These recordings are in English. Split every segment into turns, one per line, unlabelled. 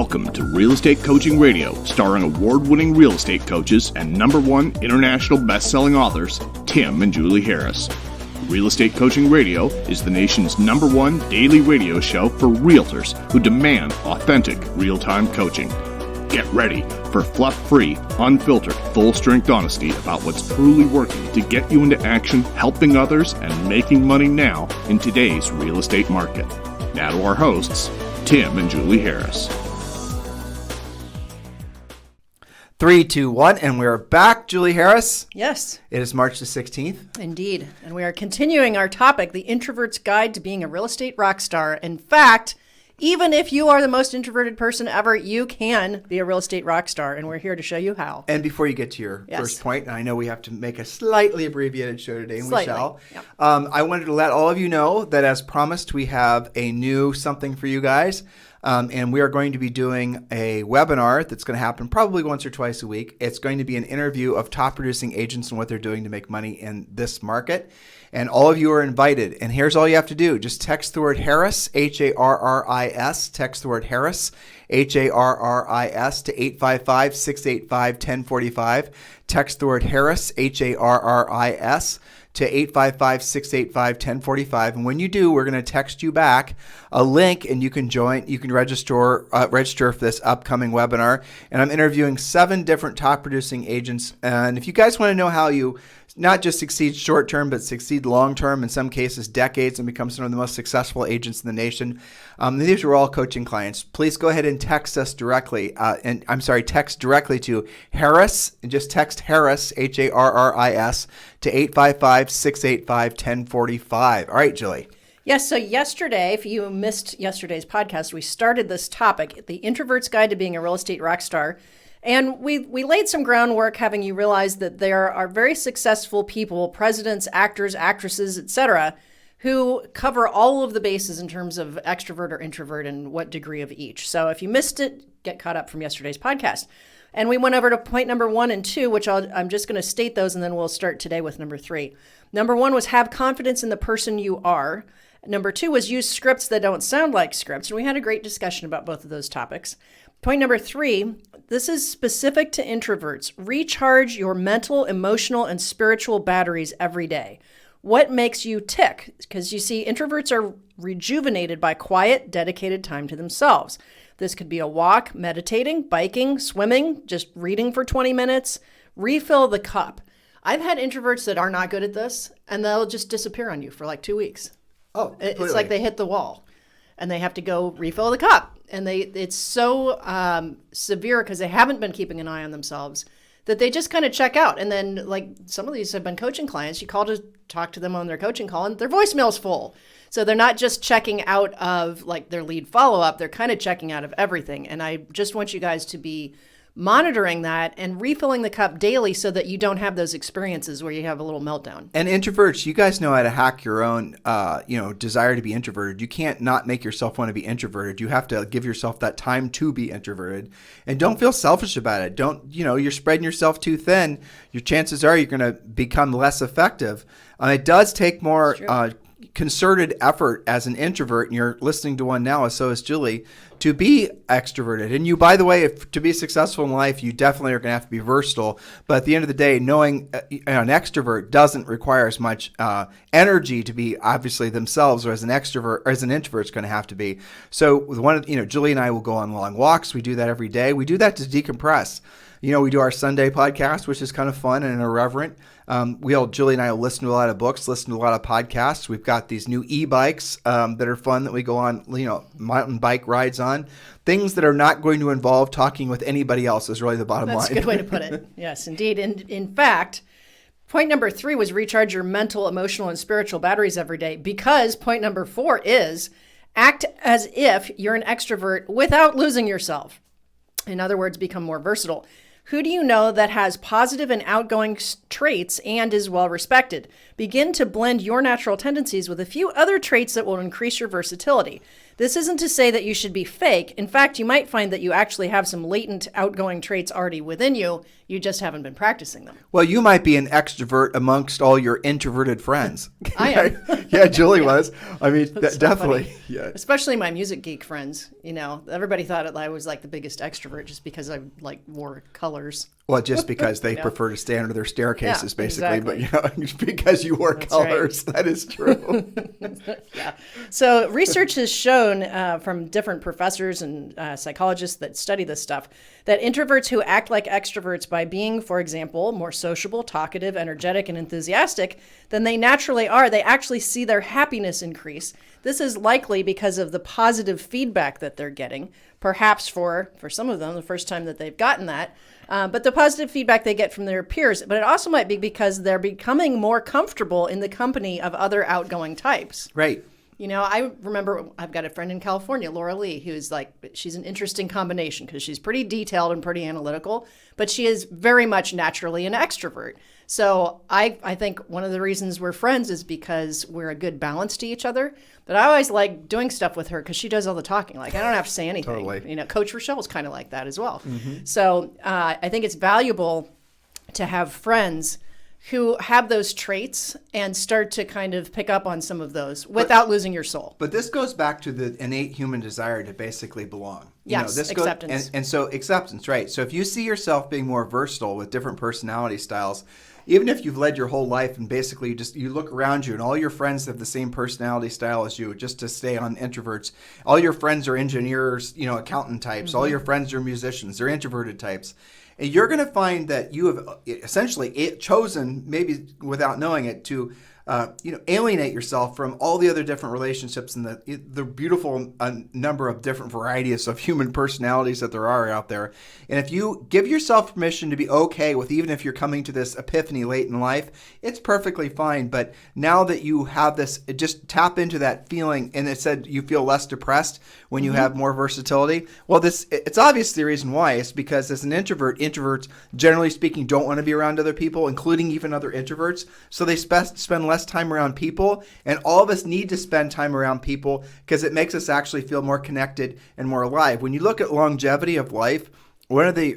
Welcome to Real Estate Coaching Radio, starring award-winning real estate coaches and #1 international best-selling authors, Tim and Julie Harris. Real Estate Coaching Radio is the nation's #1 daily radio show for realtors who demand authentic, real-time coaching. Get ready for fluff-free, unfiltered, full-strength honesty about what's truly working to get you into action, helping others, and making money now in today's real estate market. Now to our hosts, Tim and Julie Harris.
3, 2, 1, and we're back. Julie Harris.
Yes.
It is March the 16th.
Indeed. And we are continuing our topic, the Introvert's Guide to Being a Real Estate Rock Star. In fact, even if you are the most introverted person ever, you can be a real estate rock star, and we're here to show you how.
And before you get to your first point, and I know we have to make a slightly abbreviated show today, and we shall. Yep. I wanted to let all of you know that, as promised, we have a new something for you guys. And we are going to be doing a webinar that's going to happen probably once or twice a week. It's going to be an interview of top producing agents and what they're doing to make money in this market. And all of you are invited. And here's all you have to do. Just text the word Harris, Harris. Text the word Harris, Harris to 855-685-1045. Text the word Harris, Harris to 855-685-1045. And when you do, we're going to text you back a link and you can join, you can register for this upcoming webinar. And I'm interviewing 7 different top producing agents. And if you guys want to know how you not just succeed short-term, but succeed long-term, in some cases decades, and become some of the most successful agents in the nation. These are all coaching clients. Please go ahead and text us directly. Text directly to Harris, and just text Harris, Harris, to 855-685-1045. All right, Julie.
Yes, so yesterday, if you missed yesterday's podcast, we started this topic, the Introvert's Guide to Being a Real Estate Rock Star. And we laid some groundwork having you realize that there are very successful people, presidents, actors, actresses, etc., who cover all of the bases in terms of extrovert or introvert and what degree of each. So if you missed it, get caught up from yesterday's podcast. And we went over to point number 1 and 2, which I'm just going to state those, and then we'll start today with number 3. Number 1 was have confidence in the person you are. Number 2 was use scripts that don't sound like scripts. And we had a great discussion about both of those topics. Point number 3, this is specific to introverts. Recharge your mental, emotional, and spiritual batteries every day. What makes you tick? Because you see, introverts are rejuvenated by quiet, dedicated time to themselves. This could be a walk, meditating, biking, swimming, just reading for 20 minutes. Refill the cup. I've had introverts that are not good at this, and they'll just disappear on you for like 2 weeks.
Oh, completely.
It's like they hit the wall, and they have to go refill the cup. And it's so severe because they haven't been keeping an eye on themselves that they just kind of check out. And then, like, some of these have been coaching clients. You call to talk to them on their coaching call, and their voicemail's full. So they're not just checking out of, like, their lead follow-up. They're kind of checking out of everything. And I just want you guys to be monitoring that and refilling the cup daily so that you don't have those experiences where you have a little meltdown.
And introverts, you guys know how to hack your own, desire to be introverted. You can't not make yourself want to be introverted. You have to give yourself that time to be introverted, and don't feel selfish about it. You're spreading yourself too thin. Your chances are you're going to become less effective. It does take more concerted effort as an introvert, and you're listening to one now, so is Julie, to be extroverted. And you, by the way, to be successful in life, you definitely are going to have to be versatile. But at the end of the day, knowing an extrovert doesn't require as much energy to be obviously themselves, or as an extrovert or as an introvert is going to have to be. So with Julie and I will go on long walks. We do that every day. We do that to decompress. We do our Sunday podcast, which is kind of fun and irreverent. Julie and I will listen to a lot of books, listen to a lot of podcasts. We've got these new e-bikes that are fun that we go on, mountain bike rides on. Things that are not going to involve talking with anybody else is really the bottom line.
That's a good way to put it. Yes, indeed. And in fact, point number 3 was recharge your mental, emotional, and spiritual batteries every day, because point number 4 is act as if you're an extrovert without losing yourself. In other words, become more versatile. Who do you know that has positive and outgoing traits and is well respected? Begin to blend your natural tendencies with a few other traits that will increase your versatility. This isn't to say that you should be fake. In fact, you might find that you actually have some latent outgoing traits already within you. You just haven't been practicing them.
Well, you might be an extrovert amongst all your introverted friends.
I am.
Yeah, Julie was. I mean,
That's so
definitely.
funny.
Yeah.
Especially my music geek friends. Everybody thought I was like the biggest extrovert just because I like wore colors.
Well, just because they prefer to stay under their staircases,
Yeah,
basically.
exactly.
But because you wore colors,
right.
that is true.
Yeah. So research has shown from different professors and psychologists that study this stuff that introverts who act like extroverts by being, for example, more sociable, talkative, energetic, and enthusiastic than they naturally are, they actually see their happiness increase. This is likely because of the positive feedback that they're getting, perhaps for some of them, the first time that they've gotten that. But the positive feedback they get from their peers. But it also might be because they're becoming more comfortable in the company of other outgoing types.
Right.
I remember I've got a friend in California, Laura Lee, who's she's an interesting combination because she's pretty detailed and pretty analytical, but she is very much naturally an extrovert. So I think one of the reasons we're friends is because we're a good balance to each other. But I always like doing stuff with her because she does all the talking. Like, I don't have to say anything.
Totally.
Coach Rochelle's kind of like that as well. Mm-hmm. So I think it's valuable to have friends who have those traits and start to kind of pick up on some of those without losing your soul.
But this goes back to the innate human desire to basically belong.
Yes, acceptance.
And so acceptance, right. So if you see yourself being more versatile with different personality styles, even if you've led your whole life and basically you look around you and all your friends have the same personality style as you, just to stay on introverts, all your friends are engineers, accountant types, all your friends are musicians, they're introverted types. And you're going to find that you have essentially chosen, maybe without knowing it, to alienate yourself from all the other different relationships and the beautiful number of different varieties of human personalities that there are out there. And if you give yourself permission to be okay with, even if you're coming to this epiphany late in life, it's perfectly fine. But now that you have this, just tap into that feeling. And it said you feel less depressed when you have more versatility. Well, it's obvious the reason why. It's because as an introverts, generally speaking, don't want to be around other people, including even other introverts. So they spend less time around people, and all of us need to spend time around people because it makes us actually feel more connected and more alive. When you look at longevity of life, one of the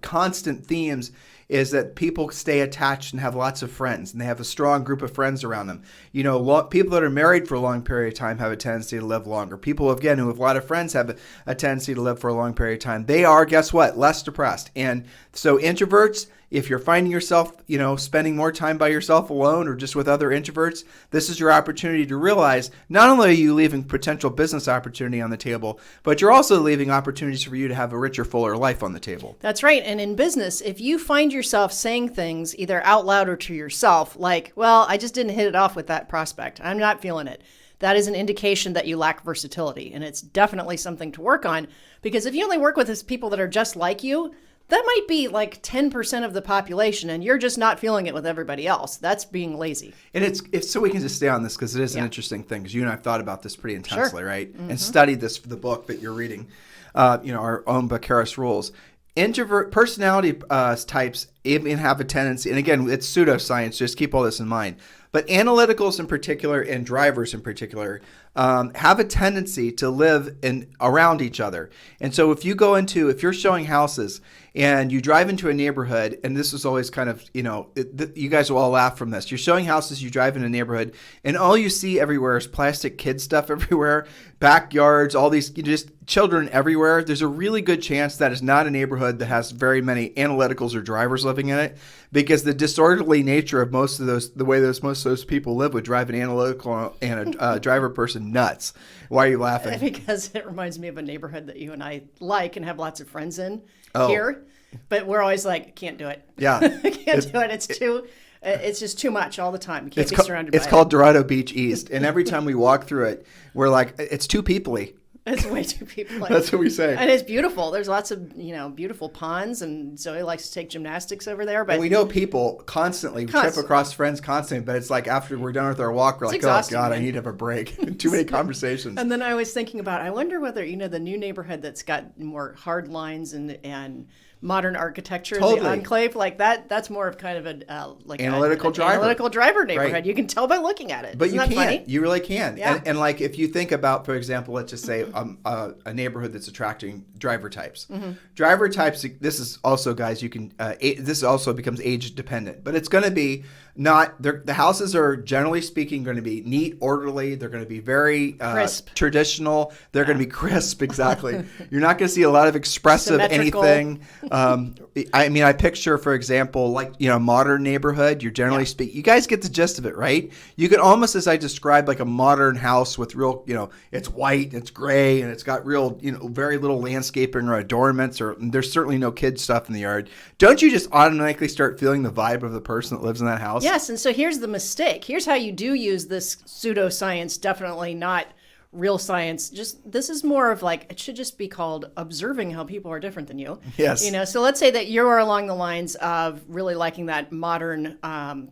constant themes is that people stay attached and have lots of friends, and they have a strong group of friends around them. People that are married for a long period of time have a tendency to live longer. People, again, who have a lot of friends have a tendency to live for a long period of time. They are, guess what, less depressed. And so introverts, if you're finding yourself, spending more time by yourself alone or just with other introverts, this is your opportunity to realize not only are you leaving potential business opportunity on the table, but you're also leaving opportunities for you to have a richer, fuller life on the table.
That's right. And in business, if you find yourself saying things either out loud or to yourself, like, well, I just didn't hit it off with that prospect, I'm not feeling it, that is an indication that you lack versatility. And it's definitely something to work on, because if you only work with people that are just like you, that might be like 10% of the population, and you're just not feeling it with everybody else. That's being lazy.
And it's so we can just stay on this because it is an interesting thing, because you and I have thought about this pretty intensely, right?
Mm-hmm.
And studied this for the book that you're reading, our own book, Harris Rules. Introvert personality types even have a tendency, and again, it's pseudoscience, just keep all this in mind, but analyticals in particular and drivers in particular have a tendency to live around each other. And so if you're showing houses and you drive into a neighborhood, and this is always kind of, you guys will all laugh from this. You're showing houses, you drive in a neighborhood, and all you see everywhere is plastic kid stuff everywhere, backyards, all these, just children everywhere. There's a really good chance that is not a neighborhood that has very many analyticals or drivers living in it, because the disorderly nature of most of most of those people live would drive an analytical and a driver person nuts. Why are you laughing?
Because it reminds me of a neighborhood that you and I like and have lots of friends in here, but we're always like, can't do it.
Yeah.
Can't do it. It's just too much all the time. You can't be surrounded by it.
It's called Dorado Beach East. And every time we walk through it, we're like, it's too people-y.
It's way too people.
That's what we say.
And it's beautiful. There's lots of, beautiful ponds, and Zoe likes to take gymnastics over there. But
and we know people constantly trip across friends constantly, but it's like after we're done with our walk, we're like, oh God, I need to have a break. Too many conversations.
And then I was thinking about, I wonder whether, the new neighborhood that's got more hard lines and modern architecture,
Totally.
the enclave, like that's more of kind of a like
Analytical
an
driver.
Analytical driver neighborhood.
Right.
You can tell by looking at it.
But
Isn't
you
that
can.
funny?
You really can.
Yeah.
And like if you think about, for example, let's just say a neighborhood that's attracting driver types. Driver types. This is also, guys. You can. This also becomes age dependent, but it's going to be not. The houses are generally speaking going to be neat, orderly. They're going to be very
crisp,
traditional. They're going to be crisp. Exactly. You're not going to see a lot of expressive
Symmetrical.
anything. I mean, I picture, for example, like, modern neighborhood. You're generally speaking, you guys get the gist of it, right? You can almost, as I described, like a modern house with real, it's white, it's gray, and it's got real, very little landscaping or adornments, or there's certainly no kid stuff in the yard. Don't you just automatically start feeling the vibe of the person that lives in that house?
Yes, and so here's the mistake. Here's how you do use this pseudoscience, definitely not real science. Just this is more of like, it should just be called observing how people are different than you.
Yes.
So let's say that you are along the lines of really liking that modern,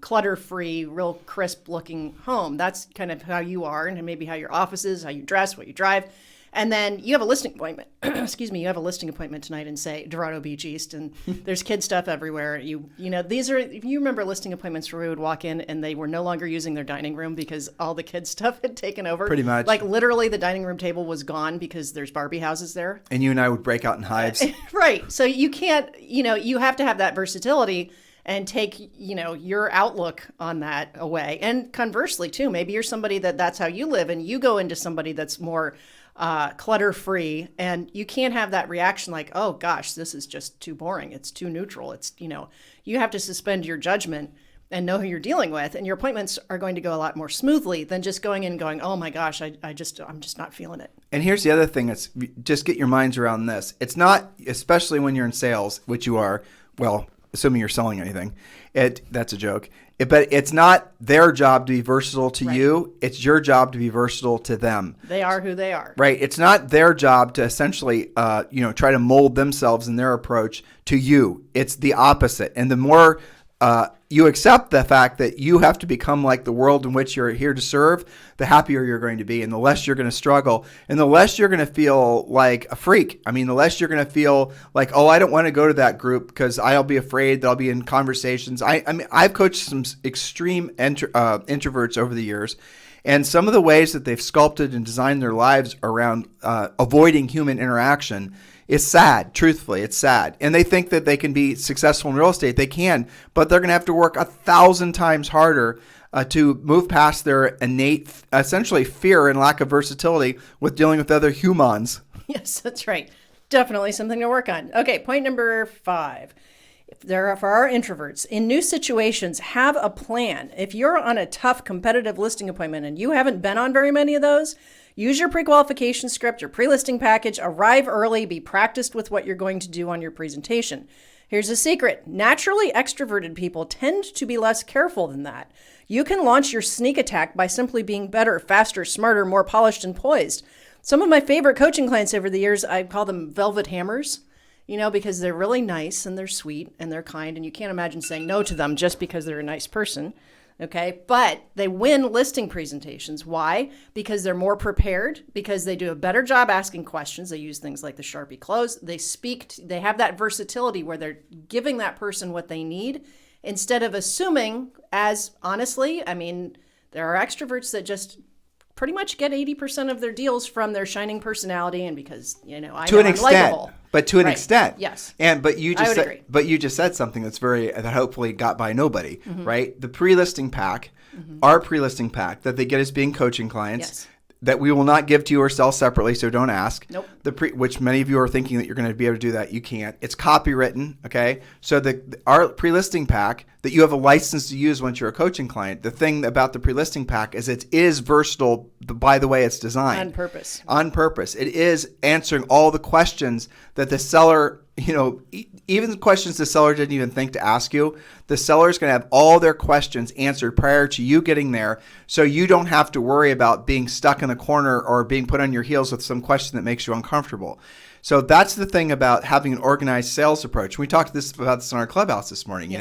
clutter-free, real crisp-looking home. That's kind of how you are, and maybe how your office is, how you dress, what you drive. And then you have a listing appointment. Excuse me. You have a listing appointment tonight in, say, Dorado Beach East, and there's kid stuff everywhere. These are. If you remember listing appointments where we would walk in and they were no longer using their dining room because all the kid stuff had taken over.
Pretty much.
Like literally, the dining room table was gone because there's Barbie houses there.
And you and I would break out in hives.
Right. So you can't. You have to have that versatility and take, your outlook on that away. And conversely, too, maybe you're somebody that's how you live, and you go into somebody that's more clutter-free, and you can't have that reaction like, oh gosh, this is just too boring. It's too neutral. It's, you have to suspend your judgment and know who you're dealing with, and your appointments are going to go a lot more smoothly than just going in and going, oh my gosh, I'm just not feeling it.
And here's the other thing. It's just get your minds around this. It's not, especially when you're in sales, which you are, well, assuming you're selling anything, that's a joke. But it's not their job to be versatile to you. It's your job to be versatile to them.
They are who they are.
Right. It's not their job to essentially, try to mold themselves in their approach to you. It's the opposite. And the more you accept the fact that you have to become like the world in which you're here to serve, the happier you're going to be, and the less you're going to struggle, and the less you're going to feel like a freak. I mean, the less you're going to feel like, oh, I don't want to go to that group because I'll be afraid that I'll be in conversations. I mean, I've coached some extreme introverts over the years, and some of the ways that they've sculpted and designed their lives around avoiding human interaction is sad. Truthfully, it's sad. And they think that they can be successful in real estate. They can, but they're going to have to work 1,000 times harder to move past their innate, essentially, fear and lack of versatility with dealing with other humans.
Yes, that's right. Definitely something to work on. Okay, point number 5. For our introverts, in new situations, have a plan. If you're on a tough competitive listing appointment and you haven't been on very many of those, use your pre-qualification script, your pre-listing package, arrive early, be practiced with what you're going to do on your presentation. Here's a secret. Naturally extroverted people tend to be less careful than that. You can launch your sneak attack by simply being better, faster, smarter, more polished, and poised. Some of my favorite coaching clients over the years, I call them velvet hammers, because they're really nice and they're sweet and they're kind, and you can't imagine saying no to them just because they're a nice person. Okay, but they win listing presentations. Why? Because they're more prepared, because they do a better job asking questions. They use things like the Sharpie close. They have that versatility where they're giving that person what they need instead of assuming, as honestly, I mean, there are extroverts that just pretty much get 80% of their deals from their shining personality, and because I know I'm likable.
But to an extent,
yes.
But you just said something that hopefully got by nobody, right? The pre-listing pack, our pre-listing pack that they get as being coaching clients, that we will not give to you or sell separately, so don't ask.
Nope.
Which many of you are thinking that you're going to be able to do that. You can't. It's copywritten, okay? So our pre-listing pack that you have a license to use once you're a coaching client, the thing about the pre-listing pack is it is versatile by the way it's designed.
On purpose.
On purpose. It is answering all the questions that the seller, even the questions the seller didn't even think to ask you, the seller's going to have all their questions answered prior to you getting there, so you don't have to worry about being stuck in a corner or being put on your heels with some question that makes you uncomfortable. So that's the thing about having an organized sales approach. We talked about this in our clubhouse this morning.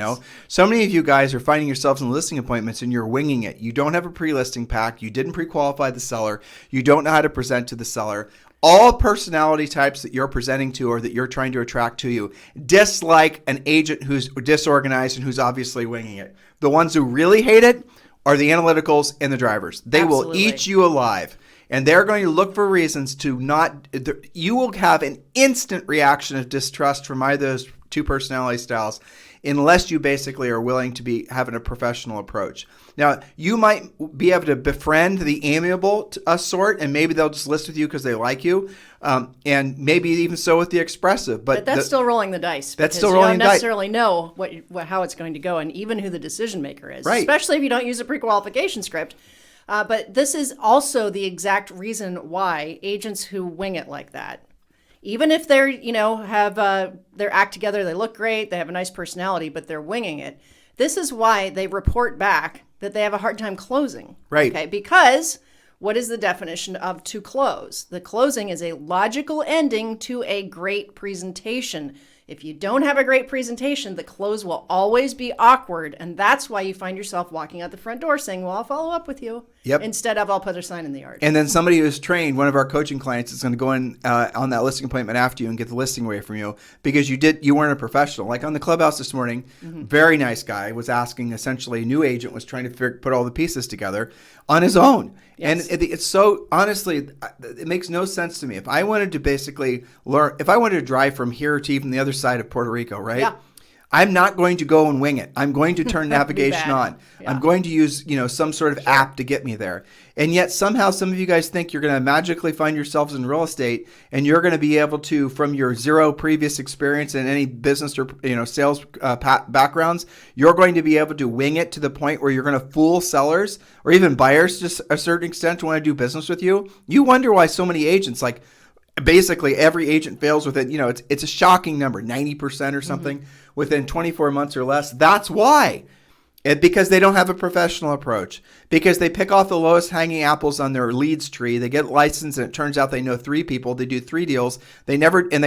So many of you guys are finding yourselves in listing appointments and you're winging it. You don't have a pre-listing pack. You didn't pre-qualify the seller. You don't know how to present to the seller. All personality types that you're presenting to or that you're trying to attract to you dislike an agent who's disorganized and who's obviously winging it. The ones who really hate it are the analyticals and the drivers. They will eat you alive. And they're going to look for reasons to not, you will have an instant reaction of distrust from either of those two personality styles unless you basically are willing to be having a professional approach. Now, you might be able to befriend the amiable sort, and maybe they'll just list with you because they like you, and maybe even so with the expressive. But
that's still rolling the dice.
That's still rolling the dice.
You don't necessarily know how it's going to go, and even who the decision maker is,
right.
Especially if you don't use a pre-qualification script. But this is also the exact reason why agents who wing it like that, even if they're, have their act together, they look great, they have a nice personality, but they're winging it. This is why they report back that they have a hard time closing.
Right.
Okay. Because what is the definition of to close? The closing is a logical ending to a great presentation. If you don't have a great presentation, the close will always be awkward. And that's why you find yourself walking out the front door saying, well, I'll follow up with you.
Yep.
Instead of I'll put a sign in the yard.
And then somebody who's trained, one of our coaching clients, is going to go in on that listing appointment after you and get the listing away from you because you weren't a professional. Like on the clubhouse this morning, very nice guy was asking, essentially a new agent was trying to put all the pieces together on his own. Yes. And it's so, honestly, it makes no sense to me. If I wanted to basically learn, if I wanted to drive from here to even the other side of Puerto Rico, right?
Yeah.
I'm not going to go and wing it. I'm going to turn navigation on.
Yeah.
I'm going to use, some sort of app to get me there. And yet somehow some of you guys think you're going to magically find yourselves in real estate and you're going to be able to, from your zero previous experience in any business or, sales backgrounds, you're going to be able to wing it to the point where you're going to fool sellers or even buyers to a certain extent to want to do business with you. You wonder why so many agents, like basically every agent fails with it. It's a shocking number, 90% or something within 24 months or less. That's why. Because they don't have a professional approach. Because they pick off the lowest hanging apples on their leads tree. They get licensed and it turns out they know 3 people. They do 3 deals. They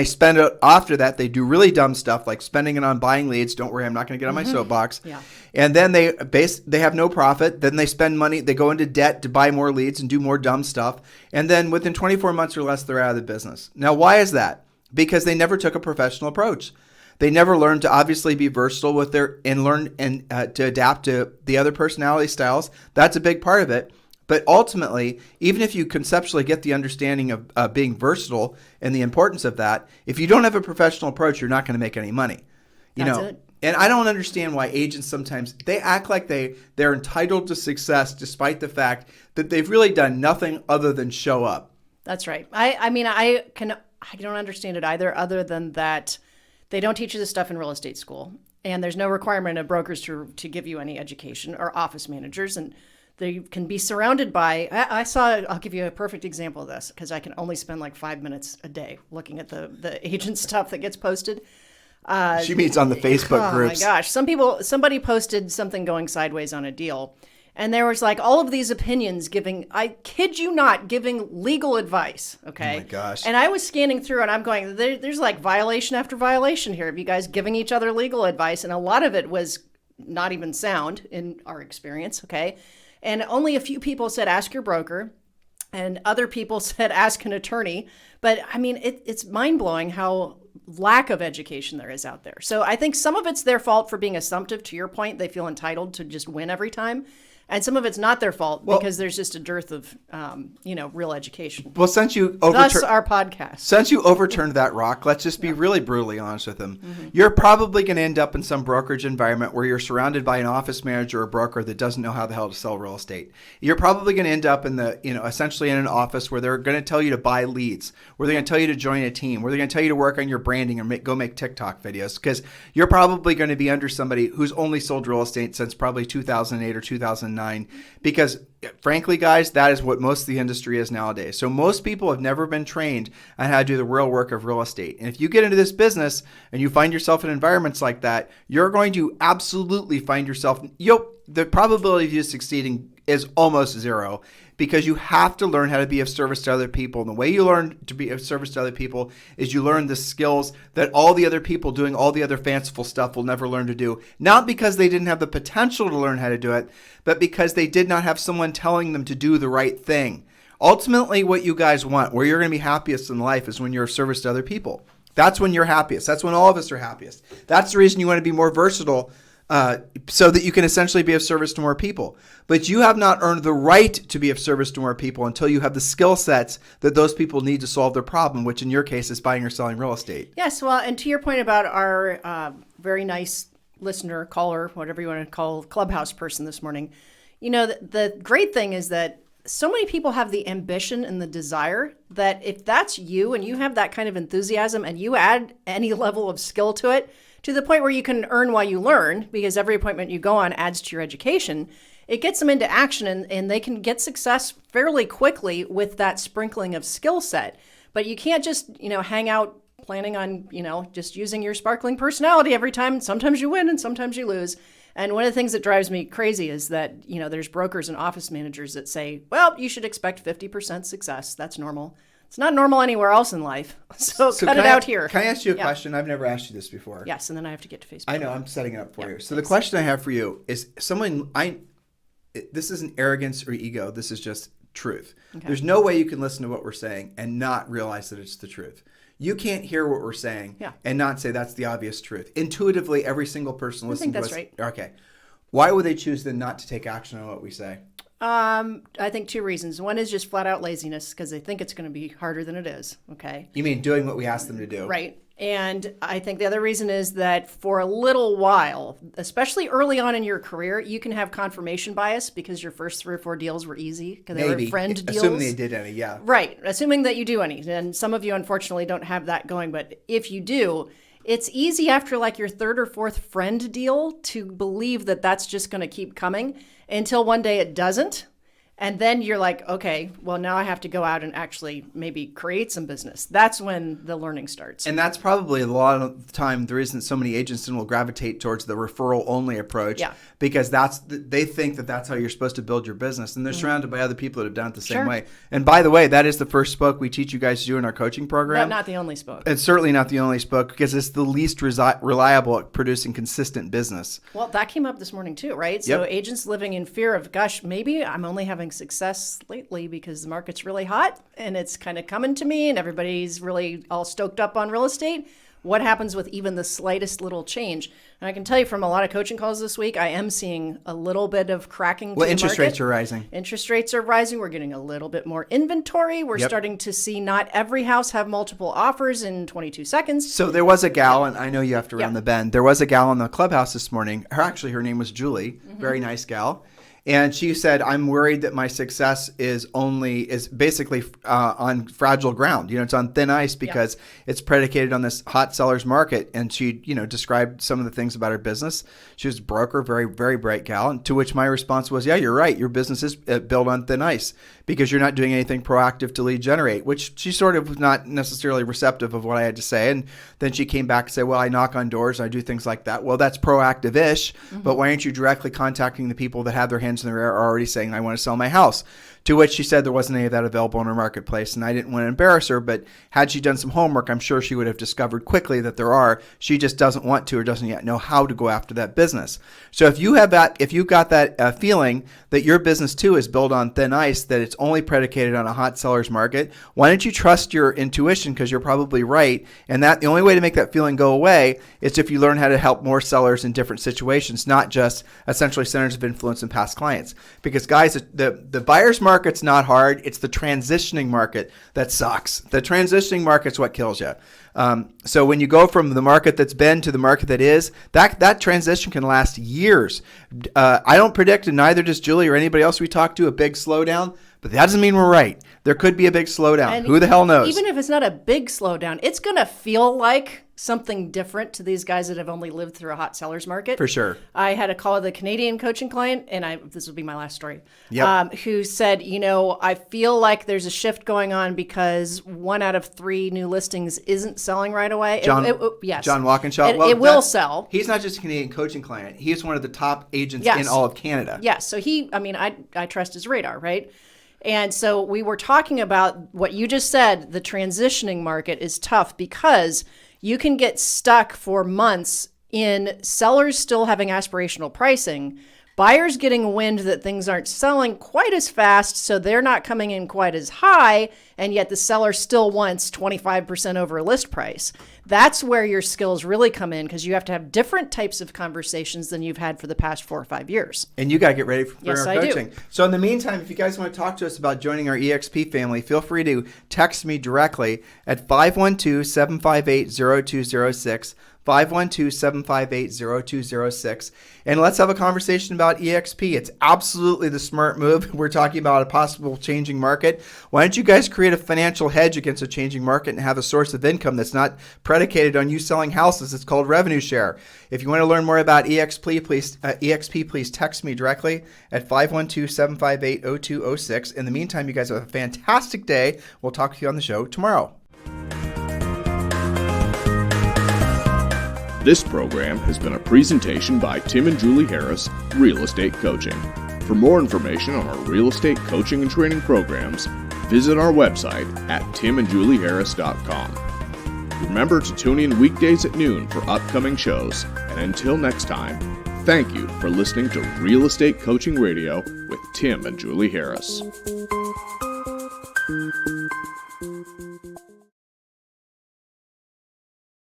spend it after that. They do really dumb stuff like spending it on buying leads. Don't worry, I'm not going to get on my soapbox.
Yeah.
And then they have no profit. Then they spend money. They go into debt to buy more leads and do more dumb stuff. And then within 24 months or less, they're out of the business. Now, why is that? Because they never took a professional approach. They never learned to obviously be versatile and learn and to adapt to the other personality styles. That's a big part of it. But ultimately, even if you conceptually get the understanding of being versatile and the importance of that, if you don't have a professional approach, you're not going to make any money.
That's it.
And I don't understand why agents sometimes they act like they're entitled to success despite the fact that they've really done nothing other than show up.
That's right. I don't understand it either, other than that. They don't teach you this stuff in real estate school, and there's no requirement of brokers to give you any education or office managers, and they can be surrounded by, I'll give you a perfect example of this because I can only spend like 5 minutes a day looking at the agent stuff that gets posted.
She meets on the Facebook groups.
Oh my gosh. Somebody posted something going sideways on a deal. And there was like all of these opinions I kid you not, giving legal advice. Okay.
Oh my gosh.
And I was scanning through and I'm going, there's like violation after violation here of you guys giving each other legal advice. And a lot of it was not even sound in our experience. Okay. And only a few people said, ask your broker. And other people said, ask an attorney. But I mean, it's mind blowing how lack of education there is out there. So I think some of it's their fault for being assumptive. To your point, they feel entitled to just win every time. And some of it's not their fault because there's just a dearth of, real education.
Well, since you
thus our podcast.
Since you overturned that rock, let's just be really brutally honest with them. You're probably going to end up in some brokerage environment where you're surrounded by an office manager or broker that doesn't know how the hell to sell real estate. You're probably going to end up in essentially in an office where they're going to tell you to buy leads, where they're going to tell you to join a team, where they're going to tell you to work on your branding and go make TikTok videos, because you're probably going to be under somebody who's only sold real estate since probably 2008 or 2009. Because frankly, guys, that is what most of the industry is nowadays. So most people have never been trained on how to do the real work of real estate. And if you get into this business and you find yourself in environments like that, you're going to absolutely find yourself, the probability of you succeeding is almost zero, because you have to learn how to be of service to other people. And the way you learn to be of service to other people is you learn the skills that all the other people doing all the other fanciful stuff will never learn to do. Not because they didn't have the potential to learn how to do it, but because they did not have someone telling them to do the right thing. Ultimately, what you guys want, where you're going to be happiest in life, is when you're of service to other people. That's when you're happiest. That's when all of us are happiest. That's the reason you want to be more versatile, so that you can essentially be of service to more people. But you have not earned the right to be of service to more people until you have the skill sets that those people need to solve their problem, which in your case is buying or selling real estate.
Yes, well, and to your point about our very nice listener, caller, whatever you want to call Clubhouse person this morning, the great thing is that so many people have the ambition and the desire that if that's you and you have that kind of enthusiasm and you add any level of skill to it, to the point where you can earn while you learn, because every appointment you go on adds to your education, it gets them into action and they can get success fairly quickly with that sprinkling of skill set. But you can't just, hang out planning on, just using your sparkling personality every time. Sometimes you win and sometimes you lose. And one of the things that drives me crazy is that, there's brokers and office managers that say, well, you should expect 50% success. That's normal. It's not normal anywhere else in life. So cut it out here.
Can I ask you a question? I've never asked you this before.
Yes, and then I have to get to Facebook.
I know, I'm setting it up for you. So the question I have for you is this isn't arrogance or ego. This is just truth. Okay. There's no way you can listen to what we're saying and not realize that it's the truth. You can't hear what we're saying and not say that's the obvious truth. Intuitively, every single person listening to us. I think that's right. Okay. Why would they choose then not to take action on what we say?
I think two reasons. One is just flat out laziness because they think it's going to be harder than it is. Okay.
You mean doing what we ask them to do?
Right. And I think the other reason is that for a little while, especially early on in your career, you can have confirmation bias because your first 3 or 4 deals were easy because they were friend deals.
Assuming they did any, yeah.
Right. Assuming that you do any. And some of you, unfortunately, don't have that going. But if you do, it's easy after like your 3rd or 4th friend deal to believe that that's just going to keep coming until one day it doesn't. And then you're like, okay, well, now I have to go out and actually maybe create some business. That's when the learning starts.
And that's probably a lot of the time the reason so many agents will gravitate towards the referral only approach. Yeah. Because they think that that's how you're supposed to build your business. And they're surrounded by other people that have done it the same way. And by the way, that is the first spoke we teach you guys to do in our coaching program.
But not the only spoke.
It's certainly not the only spoke because it's the least reliable at producing consistent business.
Well, that came up this morning too, right? So agents living in fear of, gosh, maybe I'm only having success lately because the market's really hot and it's kind of coming to me and everybody's really all stoked up on real estate. What happens with even the slightest little change? And I can tell you from a lot of coaching calls this week, I am seeing a little bit of cracking to the
interest
market.
Rates are rising.
Interest rates are rising. We're getting a little bit more inventory. We're starting to see not every house have multiple offers in 22 seconds.
So there was a gal, and I know you have to round the bend. There was a gal in the clubhouse this morning. Her name was Julie. Very nice gal. And she said, I'm worried that my success is basically on fragile ground. It's on thin ice because it's predicated on this hot seller's market. And she, described some of the things about her business. She was a broker, very, very bright gal. And to which my response was, yeah, you're right. Your business is built on thin ice because you're not doing anything proactive to lead generate, which she sort of was not necessarily receptive of what I had to say. And then she came back and said, well, I knock on doors. I do things like that. Well, that's proactive-ish, but why aren't you directly contacting the people that have their hands in their air are already saying, I want to sell my house? To which she said there wasn't any of that available in her marketplace. And I didn't want to embarrass her, but had she done some homework, I'm sure she would have discovered quickly that there are. She just doesn't want to or doesn't yet know how to go after that business. So if you've got that feeling that your business too is built on thin ice, that it's only predicated on a hot seller's market, why don't you trust your intuition because you're probably right. And that the only way to make that feeling go away is if you learn how to help more sellers in different situations, not just essentially centers of influence and past clients. Because guys, the buyer's market's not hard. It's the transitioning market that sucks. The transitioning market's what kills you. So when you go from the market that's been to the market that is, that transition can last years. I don't predict, and neither does Julie or anybody else we talk to, a big slowdown. But that doesn't mean we're right. There could be a big slowdown. And who the hell knows?
Even if it's not a big slowdown, it's going to feel like something different to these guys that have only lived through a hot seller's market.
For sure.
I had a call with a Canadian coaching client, and this will be my last story, who said, I feel like there's a shift going on because 1 out of 3 new listings isn't selling right away.
Yes. John Walkinshaw.
It will sell.
He's not just a Canadian coaching client. He's one of the top agents in all of Canada.
Yes. So I trust his radar, right? And so we were talking about what you just said. The transitioning market is tough because you can get stuck for months in sellers still having aspirational pricing, Buyers getting wind that things aren't selling quite as fast, so they're not coming in quite as high, and yet the seller still wants 25% over list price. That's where your skills really come in, because you have to have different types of conversations than you've had for the past 4 or 5 years.
And you got to get ready for
Yes,
our
I do.
coaching. So in the meantime, if you guys want to talk to us about joining our EXP family, feel free to text me directly at 512-758-0206. 512-758-0206. And let's have a conversation about EXP. It's absolutely the smart move. We're talking about a possible changing market. Why don't you guys create a financial hedge against a changing market and have a source of income that's not predicated on you selling houses? It's called revenue share. If you want to learn more about EXP, please text me directly at 512-758-0206. In the meantime, you guys have a fantastic day. We'll talk to you on the show tomorrow.
This program has been a presentation by Tim and Julie Harris, Real Estate Coaching. For more information on our real estate coaching and training programs, visit our website at timandjulieharris.com. Remember to tune in weekdays at noon for upcoming shows, and until next time, thank you for listening to Real Estate Coaching Radio with Tim and Julie Harris.